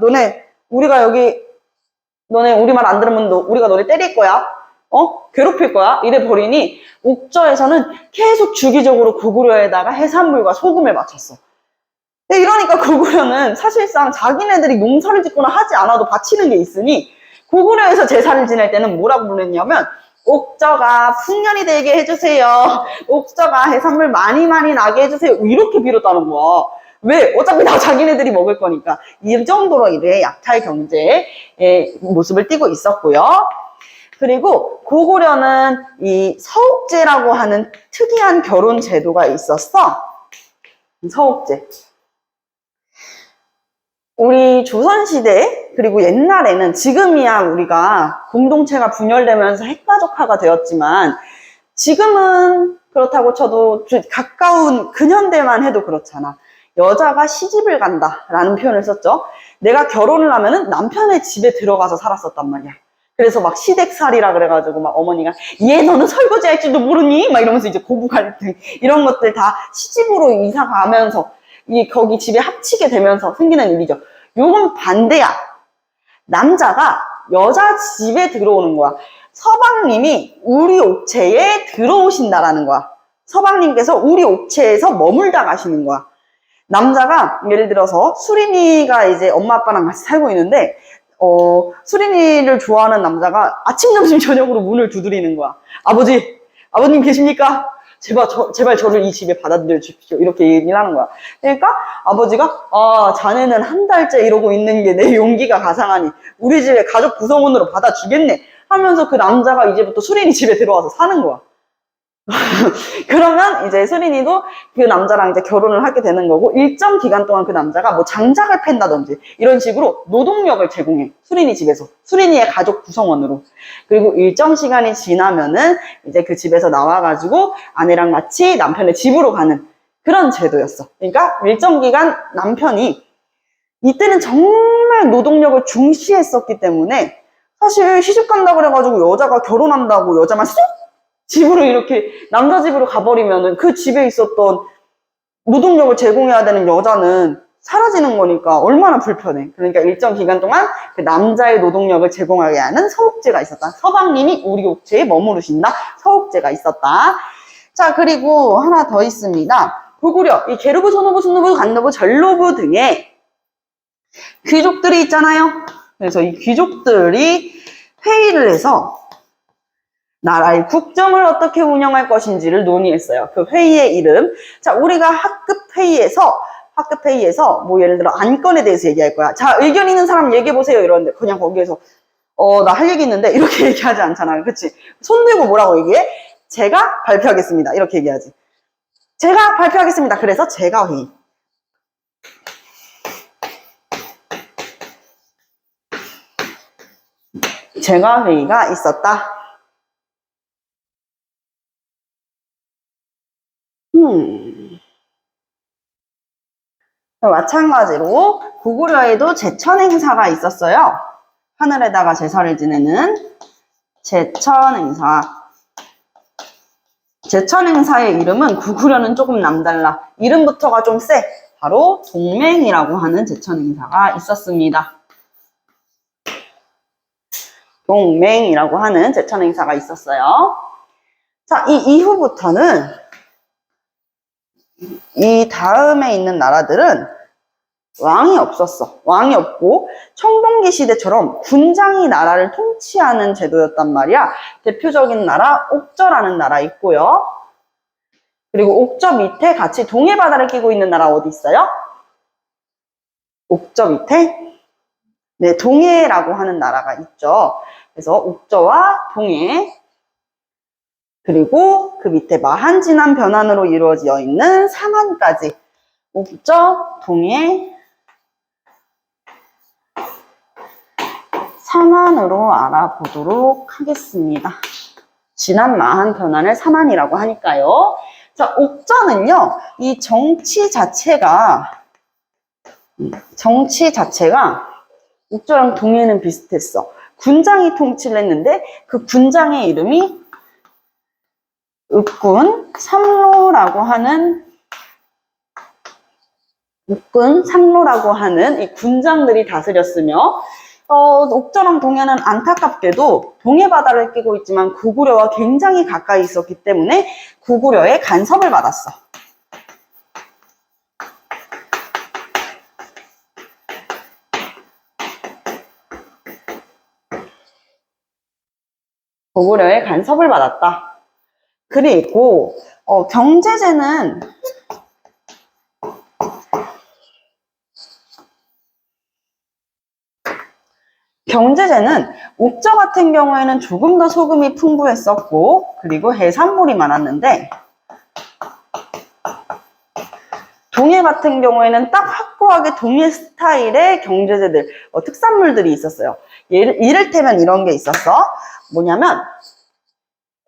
너네 우리 말 안 들으면 우리가 너네 때릴 거야. 괴롭힐 거야. 이래 버리니 옥저에서는 계속 주기적으로 고구려에다가 해산물과 소금을 맞췄어. 이러니까 고구려는 사실상 자기네들이 농사를 짓거나 하지 않아도 바치는 게 있으니 고구려에서 제사를 지낼 때는 뭐라고 불렀냐면 옥저가 풍년이 되게 해주세요. 옥저가 해산물 많이 나게 해주세요. 이렇게 빌었다는 거야. 왜? 어차피 다 자기네들이 먹을 거니까. 이 정도로 이래 약탈 경제의 모습을 띠고 있었고요. 그리고 고구려는 이 서옥제라고 하는 특이한 결혼 제도가 있었어. 서옥제. 우리 조선시대, 그리고 옛날에는 지금이야 우리가 공동체가 분열되면서 핵가족화가 되었지만 지금은 그렇다고 쳐도 가까운 근현대만 해도 그렇잖아. 여자가 시집을 간다라는 표현을 썼죠. 내가 결혼을 하면은 남편의 집에 들어가서 살았었단 말이야. 그래서 막 시댁살이라 그래가지고 막 어머니가 얘 너는 설거지 할 줄도 모르니? 막 이러면서 이제 고부 갈등 이런 것들 다 시집으로 이사 가면서 거기 집에 합치게 되면서 생기는 일이죠. 요건 반대야. 남자가 여자 집에 들어오는 거야. 서방님이 우리 옥체에 들어오신다라는 거야. 서방님께서 우리 옥체에서 머물다 가시는 거야. 남자가 예를 들어서 수린이가 이제 엄마 아빠랑 같이 살고 있는데 수린이를 좋아하는 남자가 아침, 점심, 저녁으로 문을 두드리는 거야. 아버님 계십니까? 제발 저를 이 집에 받아들여 주십시오. 이렇게 얘기를 하는 거야. 그러니까 아버지가 자네는 한 달째 이러고 있는 게 내 용기가 가상하니 우리 집에 가족 구성원으로 받아주겠네 하면서 그 남자가 이제부터 수린이 집에 들어와서 사는 거야. 그러면 이제 수린이도 그 남자랑 이제 결혼을 하게 되는 거고 일정 기간 동안 그 남자가 뭐 장작을 팬다든지 이런 식으로 노동력을 제공해. 수린이 집에서. 수린이의 가족 구성원으로. 그리고 일정 시간이 지나면은 이제 그 집에서 나와가지고 아내랑 같이 남편의 집으로 가는 그런 제도였어. 그러니까 일정 기간 남편이 이때는 정말 노동력을 중시했었기 때문에 사실 시집 간다 그래가지고 여자가 결혼한다고 여자만 쏙 집으로 이렇게 남자 집으로 가버리면은 그 집에 있었던 노동력을 제공해야 되는 여자는 사라지는 거니까 얼마나 불편해. 그러니까 일정 기간 동안 그 남자의 노동력을 제공하게 하는 서옥제가 있었다. 서방님이 우리 옥체에 머무르신다. 서옥제가 있었다. 자, 그리고 하나 더 있습니다. 고구려, 이 계루부, 소노부, 순노부, 간노부, 전노부 등의 귀족들이 있잖아요. 그래서 이 귀족들이 회의를 해서 나라의 국정을 어떻게 운영할 것인지를 논의했어요. 그 회의의 이름. 자, 우리가 학급 회의에서 뭐 예를 들어 안건에 대해서 얘기할 거야. 자, 의견 있는 사람 얘기해보세요. 이러는데 그냥 거기에서 나 할 얘기 있는데 이렇게 얘기하지 않잖아요. 그치? 손 들고 뭐라고 얘기해? 제가 발표하겠습니다. 이렇게 얘기하지. 제가 발표하겠습니다. 그래서 제가 회의. 제가 회의가 있었다. 마찬가지로 고구려에도 제천 행사가 있었어요. 하늘에다가 제사를 지내는 제천 행사. 제천 행사의 이름은 고구려는 조금 남달라. 이름부터가 좀 세. 바로 동맹이라고 하는 제천 행사가 있었습니다. 동맹이라고 하는 제천 행사가 있었어요. 자, 이 이후부터는 이 다음에 있는 나라들은 왕이 없었어. 왕이 없고 청동기 시대처럼 군장이 나라를 통치하는 제도였단 말이야. 대표적인 나라 옥저라는 나라 있고요. 그리고 옥저 밑에 같이 동해바다를 끼고 있는 나라 어디 있어요? 옥저 밑에 네, 동해라고 하는 나라가 있죠. 그래서 옥저와 동해 그리고 그 밑에 마한 진한 변환으로 이루어져 있는 상한까지 옥저, 동해, 삼한으로 알아보도록 하겠습니다. 진한 마한 변환을 삼한이라고 하니까요. 자, 옥저는요, 이 정치 자체가 옥저랑 동해는 비슷했어. 군장이 통치를 했는데 그 군장의 이름이 옥군 삼로라고 하는 이 군장들이 다스렸으며 옥저랑 동해는 안타깝게도 동해바다를 끼고 있지만 고구려와 굉장히 가까이 있었기 때문에 고구려의 간섭을 받았어. 고구려의 간섭을 받았다. 그리고 경제제는 옥저 같은 경우에는 조금 더 소금이 풍부했었고 그리고 해산물이 많았는데 동해 같은 경우에는 딱 확고하게 동해 스타일의 경제제들, 특산물들이 있었어요. 이를테면 이런 게 있었어. 뭐냐면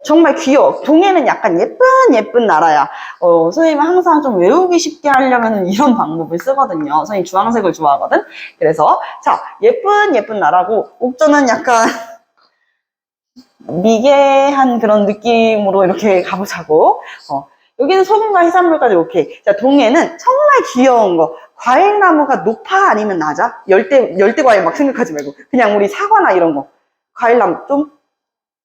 정말 귀여워. 동해는 약간 예쁜 나라야. 선생님은 항상 좀 외우기 쉽게 하려면 이런 방법을 쓰거든요. 선생님 주황색을 좋아하거든. 그래서 자, 예쁜 나라고 옥저는 약간 미개한 그런 느낌으로 이렇게 가보자고. 여기는 소금과 해산물까지 오케이. 자, 동해는 정말 귀여운 거. 과일나무가 높아 아니면 낮아? 열대 과일 막 생각하지 말고 그냥 우리 사과나 이런 거. 과일나무 좀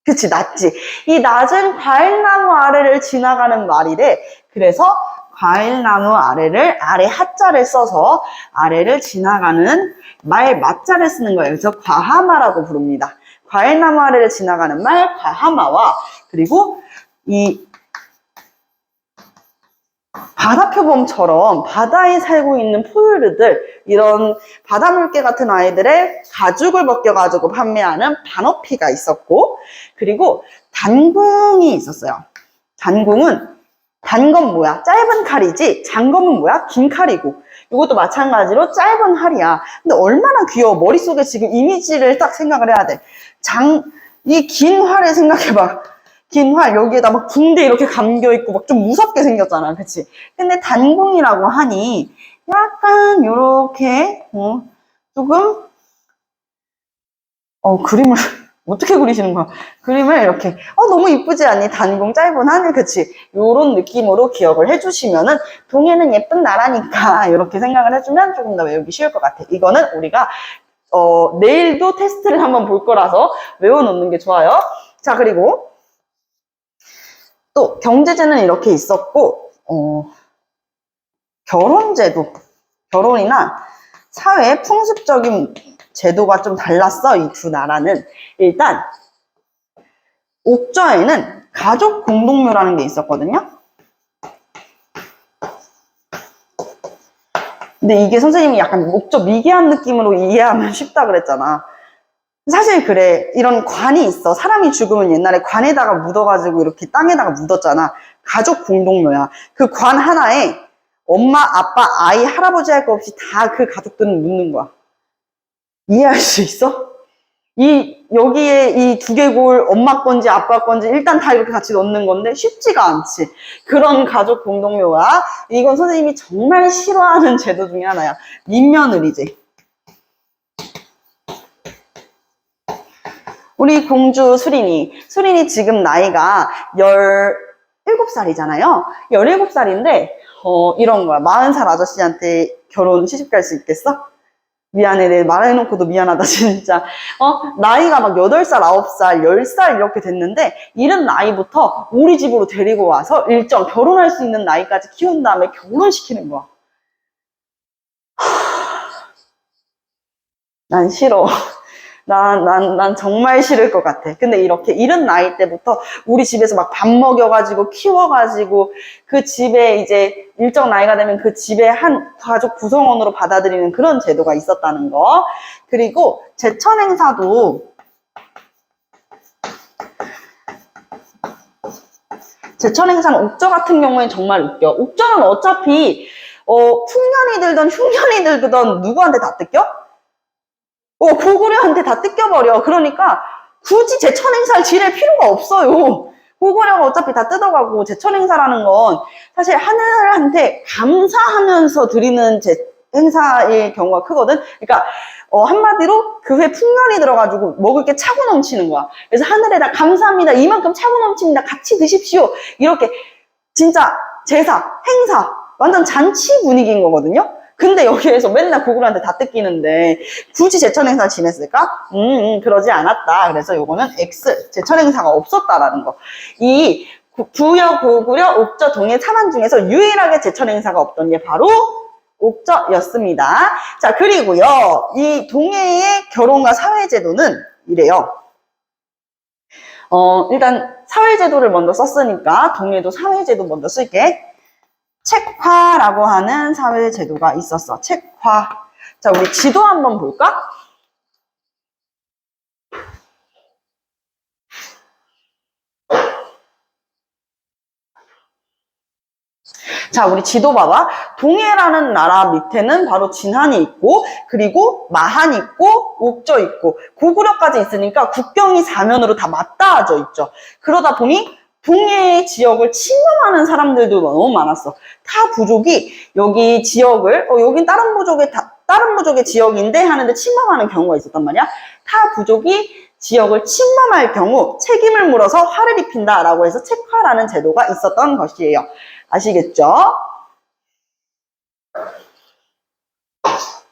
그치, 낮지. 이 낮은 과일나무 아래를 지나가는 말이래. 그래서 과일나무 아래를 아래 하자를 써서 아래를 지나가는 말 맞자를 쓰는 거예요. 그래서 과하마라고 부릅니다. 과일나무 아래를 지나가는 말 과하마와 그리고 이 바다표범처럼 바다에 살고 있는 포유류들, 이런 바다물개 같은 아이들의 가죽을 벗겨가지고 판매하는 반어피가 있었고, 그리고 단궁이 있었어요. 단건 뭐야? 짧은 칼이지, 장검은 뭐야? 긴 칼이고. 이것도 마찬가지로 짧은 활이야. 근데 얼마나 귀여워. 머릿속에 지금 이미지를 딱 생각을 해야 돼. 이 긴 활을 생각해봐. 긴 활, 여기에다 막 붕대 이렇게 감겨있고 막 좀 무섭게 생겼잖아. 그치? 근데 단궁이라고 하니 약간 요렇게 조금 그림을 어떻게 그리시는 거야? 그림을 이렇게 너무 이쁘지 않니? 단궁 짧은 하늘. 그치? 요런 느낌으로 기억을 해주시면은 동해는 예쁜 나라니까 이렇게 생각을 해주면 조금 더 외우기 쉬울 것 같아. 이거는 우리가 내일도 테스트를 한번 볼 거라서 외워놓는 게 좋아요. 자, 그리고 또 경제제는 이렇게 있었고 결혼제도, 결혼이나 사회 풍습적인 제도가 좀 달랐어, 이 두 나라는. 일단 옥저에는 가족 공동묘라는 게 있었거든요. 근데 이게 선생님이 약간 목적 미개한 느낌으로 이해하면 쉽다 그랬잖아. 사실 그래. 이런 관이 있어. 사람이 죽으면 옛날에 관에다가 묻어가지고 이렇게 땅에다가 묻었잖아. 가족 공동묘야. 그 관 하나에 엄마, 아빠, 아이, 할아버지 할 거 없이 다 그 가족들은 묻는 거야. 이해할 수 있어? 여기에 이 두개골 엄마 건지 아빠 건지 일단 다 이렇게 같이 넣는 건데 쉽지가 않지. 그런 가족 공동묘가 이건 선생님이 정말 싫어하는 제도 중에 하나야. 민며느리제. 우리 공주 수린이 지금 나이가 17살이잖아요. 17살인데 이런 거야. 40살 아저씨한테 결혼 시집갈 수 있겠어? 미안해. 내 말해놓고도 미안하다 진짜. 나이가 막 8살, 9살, 10살 이렇게 됐는데 이런 나이부터 우리 집으로 데리고 와서 일정 결혼할 수 있는 나이까지 키운 다음에 결혼시키는 거야. 난 싫어. 난 정말 싫을 것 같아. 근데 이렇게 이른 나이 때부터 우리 집에서 막 밥 먹여가지고 키워가지고 그 집에 이제 일정 나이가 되면 그 집에 한 가족 구성원으로 받아들이는 그런 제도가 있었다는 거. 그리고 제천 행사는 옥저 같은 경우엔 정말 웃겨. 옥저는 어차피 풍년이 들던 흉년이 들던 누구한테 다 뜯겨? 고구려한테 다 뜯겨버려. 그러니까 굳이 제천 행사를 지낼 필요가 없어요. 고구려가 어차피 다 뜯어가고 제천 행사라는 건 사실 하늘한테 감사하면서 드리는 행사의 경우가 크거든. 그러니까 한마디로 그 해 풍년이 들어가지고 먹을 게 차고 넘치는 거야. 그래서 하늘에다 감사합니다. 이만큼 차고 넘칩니다. 같이 드십시오. 이렇게 진짜 제사, 행사, 완전 잔치 분위기인 거거든요. 근데 여기에서 맨날 고구려한테 다 뜯기는데 굳이 제천 행사 지냈을까? 그러지 않았다. 그래서 요거는 X, 제천 행사가 없었다라는 거. 이 부여, 고구려, 옥저, 동해, 삼안 중에서 유일하게 제천 행사가 없던 게 바로 옥저였습니다. 자, 그리고요, 이 동해의 결혼과 사회제도는 이래요. 일단 사회제도를 먼저 썼으니까 동해도 사회제도 먼저 쓸게. 책화라고 하는 사회제도가 있었어. 책화. 자, 우리 지도 한번 볼까? 자, 우리 지도 봐봐. 동해라는 나라 밑에는 바로 진한이 있고, 그리고 마한이 있고, 옥저 있고, 고구려까지 있으니까 국경이 사면으로 다 맞닿아져 있죠. 그러다 보니 동해 지역을 침범하는 사람들도 너무 많았어. 타 부족이 여기 지역을, 여긴 다른 부족의 지역인데 하는데 침범하는 경우가 있었단 말이야. 타 부족이 지역을 침범할 경우 책임을 물어서 화를 입힌다라고 해서 책화라는 제도가 있었던 것이에요. 아시겠죠?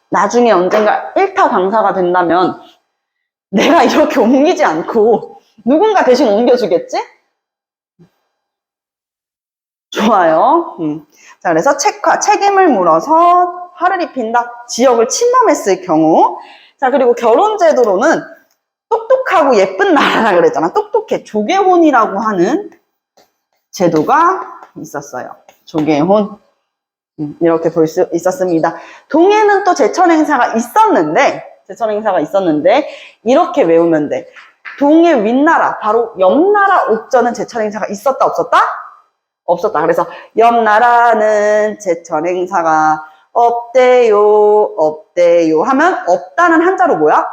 나중에 언젠가 1타 강사가 된다면 내가 이렇게 옮기지 않고 누군가 대신 옮겨주겠지? 좋아요. 자, 그래서 책임을 물어서 화를 입힌다. 지역을 침범했을 경우. 자, 그리고 결혼제도로는 똑똑하고 예쁜 나라라 그랬잖아. 똑똑해. 조계혼이라고 하는 제도가 있었어요. 조계혼. 이렇게 볼 수 있었습니다. 동해는 또 제천 행사가 있었는데, 이렇게 외우면 돼. 동해 윗나라, 바로 옆나라 옥저는 제천 행사가 있었다, 없었다? 없었다. 그래서 옆나라는 제천 행사가 없대요 하면 없다는 한자로 뭐야?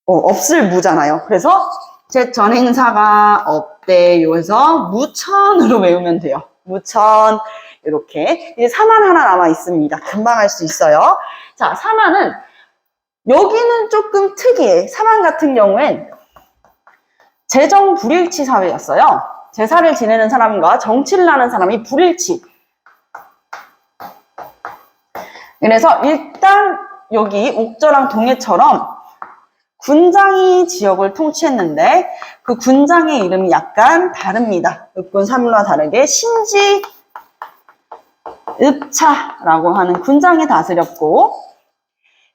없을 무잖아요. 그래서 제천 행사가 없대요 해서 무천으로 외우면 돼요. 무천. 이렇게. 이제 사만 하나 남아 있습니다. 금방 할 수 있어요. 자, 사만은 여기는 조금 특이해. 사만 같은 경우엔 재정 불일치 사회였어요. 제사를 지내는 사람과 정치를 하는 사람이 불일치. 그래서 일단 여기 옥저랑 동해처럼 군장이 지역을 통치했는데 그 군장의 이름이 약간 다릅니다. 육군 3일과 다르게 신지 읍차라고 하는 군장이 다스렸고,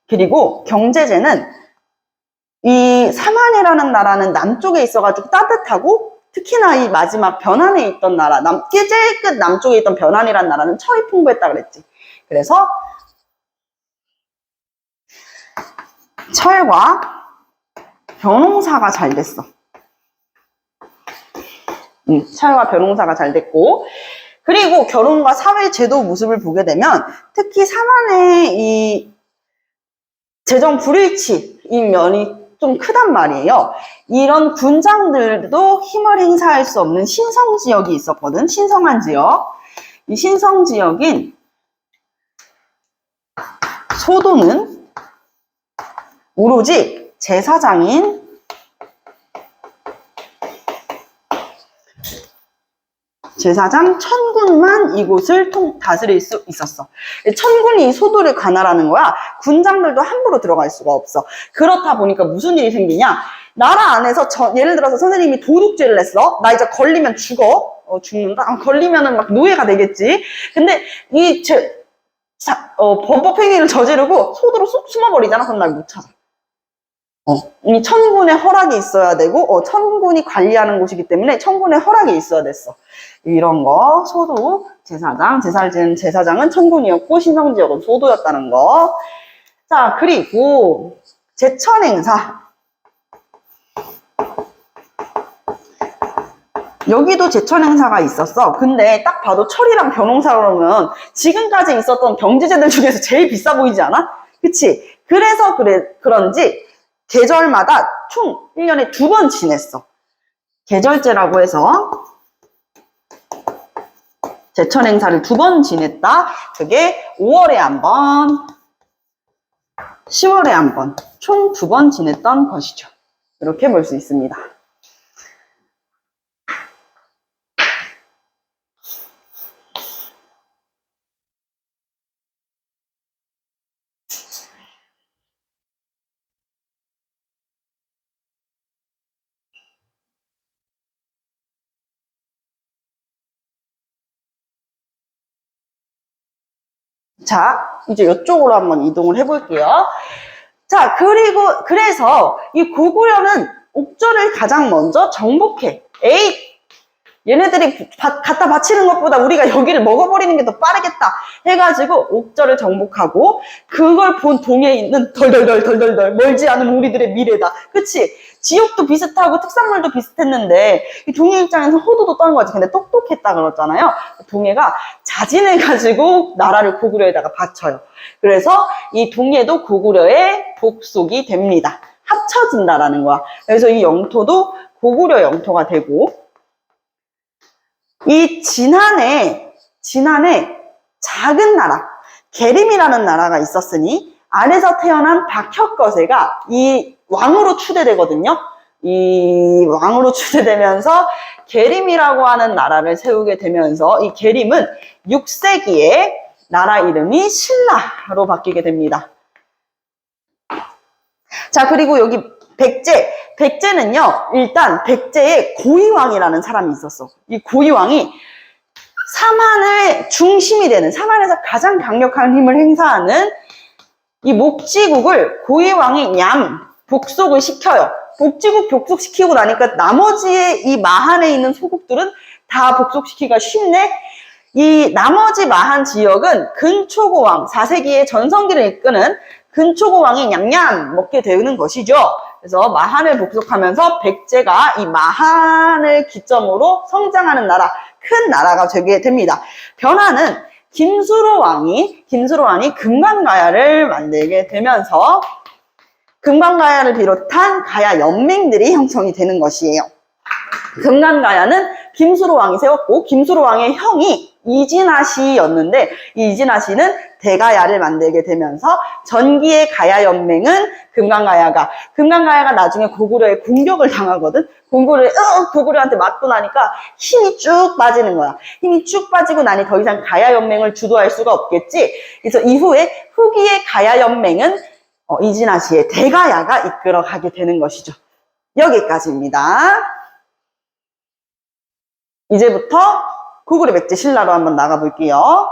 그리고 경제제는 이 사만이라는 나라는 남쪽에 있어가지고 따뜻하고, 특히나 이 마지막 변환에 있던 나라, 제일 끝 남쪽에 있던 변환이라는 나라는 철이 풍부했다 그랬지. 그래서 철과 벼농사가 잘 됐어. 철과 벼농사가 잘 됐고, 그리고 결혼과 사회 제도 모습을 보게 되면 특히 사만의 이 재정 불일치인 면이 좀 크단 말이에요. 이런 군장들도 힘을 행사할 수 없는 신성 지역이 있었거든. 신성한 지역. 이 신성 지역인 소도는 오로지 제사장인 제사장 천군만 이곳을 다스릴 수 있었어. 천군이 이 소도를 관할하는 거야. 군장들도 함부로 들어갈 수가 없어. 그렇다 보니까 무슨 일이 생기냐? 나라 안에서 예를 들어서 선생님이 도둑질을 했어. 나 이제 걸리면 죽어. 죽는다? 걸리면은 막 노예가 되겠지. 근데 이 범법행위를 저지르고 소도로 쑥 숨어버리잖아. 그럼 날 못 찾아. 이 천군의 허락이 있어야 되고, 천군이 관리하는 곳이기 때문에 천군의 허락이 있어야 됐어. 이런 거, 소도, 제사장, 제사장은 천군이었고, 신성지역은 소도였다는 거. 자, 그리고, 제천행사. 여기도 제천행사가 있었어. 근데 딱 봐도 철이랑 벼농사 그러면 지금까지 있었던 경제제들 중에서 제일 비싸 보이지 않아? 그치? 그래서 그런지, 계절마다 총 1년에 2번 지냈어. 계절제라고 해서 제천 행사를 2번 지냈다. 그게 5월에 한 번, 10월에 한 번, 총 2번 지냈던 것이죠. 이렇게 볼 수 있습니다. 자, 이제 이쪽으로 한번 이동을 해볼게요. 자, 그래서 이 고구려는 옥저를 가장 먼저 정복해. 얘네들이 갖다 바치는 것보다 우리가 여기를 먹어버리는 게 더 빠르겠다 해가지고 옥저를 정복하고, 그걸 본 동해에 있는 덜덜덜 멀지 않은 우리들의 미래다. 그치? 지역도 비슷하고 특산물도 비슷했는데 이 동해 입장에서 호도도 떤 거지. 근데 똑똑했다 그랬잖아요. 동해가 자진해가지고 나라를 고구려에다가 바쳐요. 그래서 이 동해도 고구려의 복속이 됩니다. 합쳐진다라는 거야. 그래서 이 영토도 고구려 영토가 되고, 이 진안에 작은 나라, 계림이라는 나라가 있었으니 안에서 태어난 박혁거세가 이 왕으로 추대되거든요. 이 왕으로 추대되면서 계림이라고 하는 나라를 세우게 되면서 이 계림은 6세기에 나라 이름이 신라로 바뀌게 됩니다. 자, 그리고 여기 백제는요, 일단 백제의 고이왕이라는 사람이 있었어. 이 고이왕이 사만의 중심이 되는, 사만에서 가장 강력한 힘을 행사하는 이 목지국을 고이왕이 복속을 시켜요. 목지국 복속시키고 나니까 나머지의 이 마한에 있는 소국들은 다 복속시키기가 쉽네. 이 나머지 마한 지역은 근초고왕, 4세기의 전성기를 이끄는 근초고왕이 냠냠 먹게 되는 것이죠. 그래서 마한을 복속하면서 백제가 이 마한을 기점으로 성장하는 나라, 큰 나라가 되게 됩니다. 변화는 김수로왕이 금관가야를 만들게 되면서 금관가야를 비롯한 가야 연맹들이 형성이 되는 것이에요. 금관가야는 김수로왕이 세웠고, 김수로왕의 형이 이진아시였는데, 이 이진아시는 대가야를 만들게 되면서 전기의 가야연맹은 금강가야가 나중에 고구려에 공격을 당하거든. 고구려한테 맞고 나니까 힘이 쭉 빠지는 거야. 힘이 쭉 빠지고 나니 더 이상 가야연맹을 주도할 수가 없겠지. 그래서 이후에 후기의 가야연맹은 이진아시의 대가야가 이끌어가게 되는 것이죠. 여기까지입니다. 이제부터 고구려 백제 신라로 한번 나가볼게요.